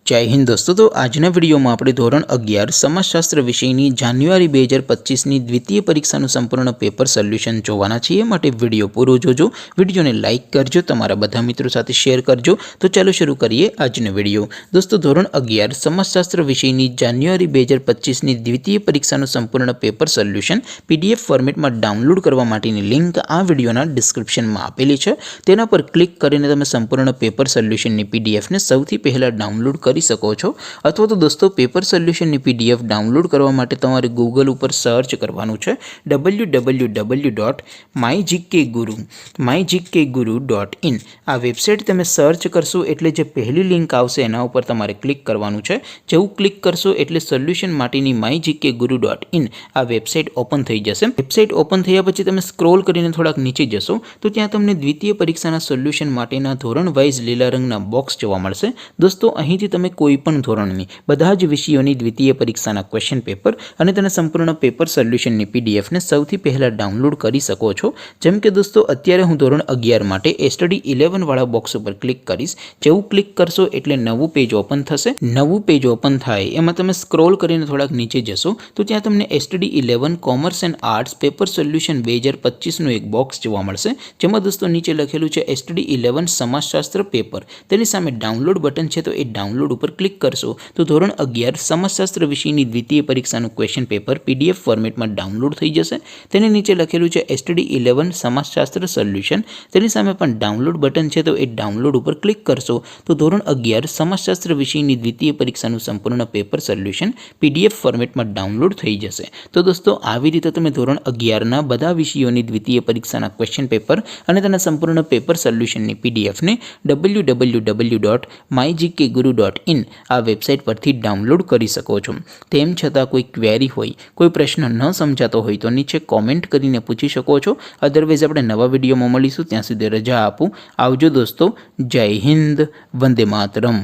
जय हिंद दोस्तों। तो આજના વિડીયોમાં આપણે ધોરણ 11 સમાજશાસ્ત્ર વિષયની જાન્યુઆરી 2025ની દ્વિતીય પરીક્ષાનું સંપૂર્ણ પેપર સોલ્યુશન જોવાના છીએ। માટે વિડીયો પૂરો જોજો, વિડીયોને લાઇક કરજો, તમારા બધા મિત્રો સાથે શેર કરજો। તો ચાલો શરૂ કરીએ આજનો વિડીયો। દોસ્તો ધોરણ 11 સમાજશાસ્ત્ર વિષયની જાન્યુઆરી 2025ની દ્વિતીય પરીક્ષાનું સંપૂર્ણ પેપર સોલ્યુશન પીડીએફ ફોર્મેટમાં ડાઉનલોડ કરવા માટેની લિંક આ વિડીયોના ડિસ્ક્રિપ્શનમાં આપેલી છે। તેના પર ક્લિક કરીને તમે સંપૂર્ણ પેપર સોલ્યુશનની પીડીએફને સૌથી પહેલા ડાઉનલોડ કરી શકો છો। અથવા તો દોસ્તો પેપર સોલ્યુશનની પીડીએફ ડાઉનલોડ કરવા માટે તમારે ગૂગલ ઉપર સર્ચ કરવાનું છે www.mygkguru.in। આ વેબસાઇટ તમે સર્ચ કરશો એટલે જે પહેલી લિંક આવશે એના ઉપર તમારે ક્લિક કરવાનું છે। જેવું ક્લિક કરશો એટલે સોલ્યુશન માટેની mygkguru.in આ વેબસાઇટ ઓપન થઈ જશે। વેબસાઇટ ઓપન થયા પછી તમે સ્ક્રોલ કરીને થોડાક નીચે જશો તો ત્યાં તમને દ્વિતીય પરીક્ષાના સોલ્યુશન માટેના ધોરણ વાઇઝ લીલા રંગના બોક્સ જોવા મળશે। દોસ્તો અહીંથી તમે કોઈપણ ધોરણની બધા જ વિષયોની દ્વિતીય પરીક્ષાના ક્વેશ્ચન પેપર અને તેના સંપૂર્ણ પેપર સોલ્યુશનની પીડીએફને સૌથી પહેલાં ડાઉનલોડ કરી શકો છો। જેમ કે દોસ્તો અત્યારે હું ધોરણ 11 માટે સ્ટડી 11 વાળા બોક્સ ઉપર ક્લિક કરીશ। જેવું ક્લિક કરશો એટલે નવું પેજ ઓપન થશે। નવું પેજ ઓપન થાય એમાં તમે સ્ક્રોલ કરીને થોડાક નીચે જશો તો ત્યાં તમને study 11 commerce and arts paper solution 2025નું એક બોક્સ જોવા મળશે। જેમાં દોસ્તો નીચે લખેલું છે સ્ટડી 11 સમાજશાસ્ત્ર પેપર। તેની સામે ડાઉનલોડ બટન છે તો એ ડાઉનલોડ ઉપર ક્લિક કરશો તો ધોરણ 11 સમાજશાસ્ત્ર વિષયની દ્વિતીય પરીક્ષાનું ક્વેશ્ચન પેપર પીડીએફ ફોર્મેટમાં ડાઉનલોડ થઈ જશે। તેની નીચે લખેલું છે સ્ટડી 11 સમાજશાસ્ત્ર સોલ્યુશન। તેની સામે પણ ડાઉનલોડ બટન છે તો એ ડાઉનલોડ ઉપર ક્લિક કરશો તો ધોરણ 11 સમાજશાસ્ત્ર વિષયની દ્વિતીય પરીક્ષાનું સંપૂર્ણ પેપર સોલ્યુશન પીડીએફ ફોર્મેટમાં ડાઉનલોડ થઈ જશે। તો દોસ્તો આવી રીતે તમે ધોરણ 11ના બધા વિષયોની દ્વિતીય પરીક્ષાના ક્વેશ્ચન પેપર અને તેના સંપૂર્ણ પેપર સોલ્યુશનની પીડીએફને www.mygkguru.in આ વેબસાઇટ પરથી ડાઉનલોડ કરી શકો છો। તેમ છતાં કોઈ ક્વેરી હોય, કોઈ પ્રશ્ન ન સમજાતો હોય તો નીચે કોમેન્ટ કરીને પૂછી શકો છો। અધરવાઇઝ આપણે નવા વિડીયોમાં મળીશું, ત્યાં સુધી રજા આપું। આવજો દોસ્તો, જય હિન્દ, વંદે માતરમ।